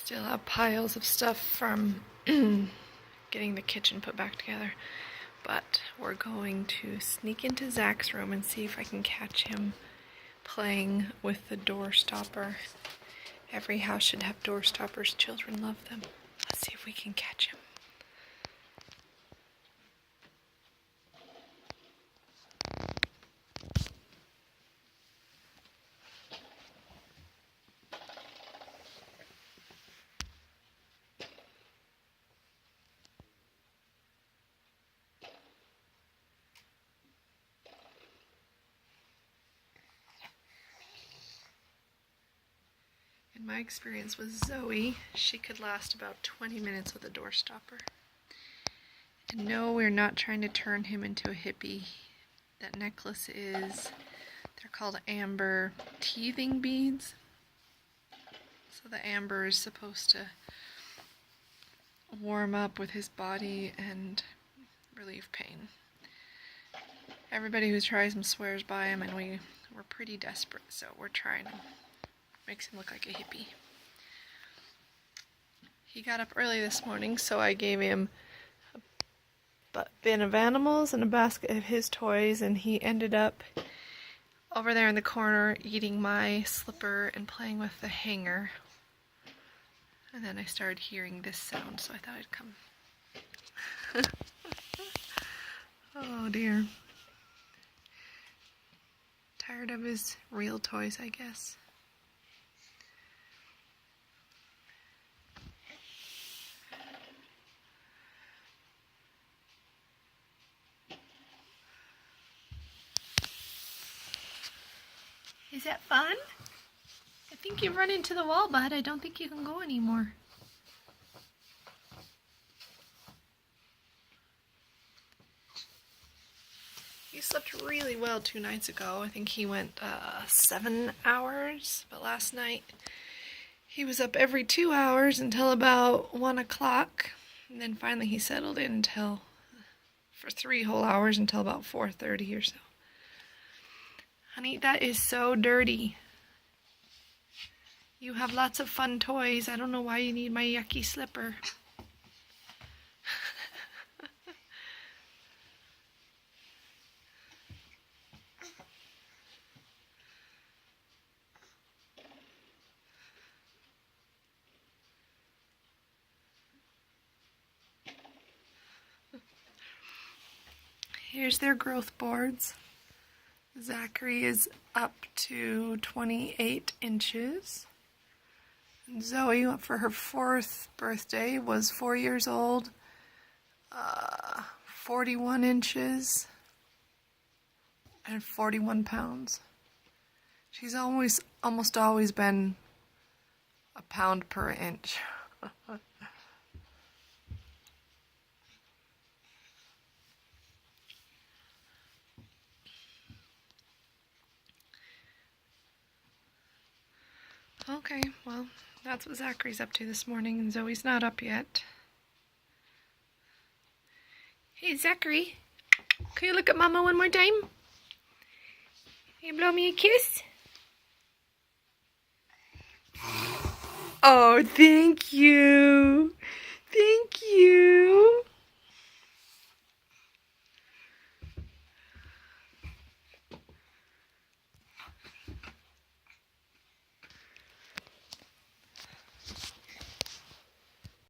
Still have piles of stuff from getting the kitchen put back together. But we're going to sneak into Zach's room and see if I can catch him playing with the door stopper. Every house should have door stoppers. Children love them. Let's see if we can catch him. In my experience with Zoe, she could last about 20 minutes with a door stopper. And no, we're not trying to turn him into a hippie. That necklace is, they're called amber teething beads. So the amber is supposed to warm up with his body and relieve pain. Everybody who tries them swears by him, and we're pretty desperate, so we're trying them. Makes him look like a hippie. He got up early this morning, so I gave him a bin of animals and a basket of his toys, and he ended up over there in the corner eating my slipper and playing with the hanger. And then I started hearing this sound, so I thought I'd come. Oh dear. Tired of his real toys, I guess. Is that fun? I think you've run into the wall, bud. I don't think you can go anymore. He slept really well 2 nights ago. I think he went 7 hours, but last night he was up every 2 hours until about 1 o'clock, and then finally he settled in for 3 whole hours until about 4:30 or so. Honey, that is so dirty. You have lots of fun toys. I don't know why you need my yucky slipper. Here's their growth boards. Zachary is up to 28 inches. And Zoe, for her 4th birthday, was 4 years old, 41 inches, and 41 pounds. She's almost always been a pound per inch. Okay, well, that's what Zachary's up to this morning, and Zoe's not up yet. Hey, Zachary, can you look at Mama one more time? Can you blow me a kiss? Oh, thank you. Thank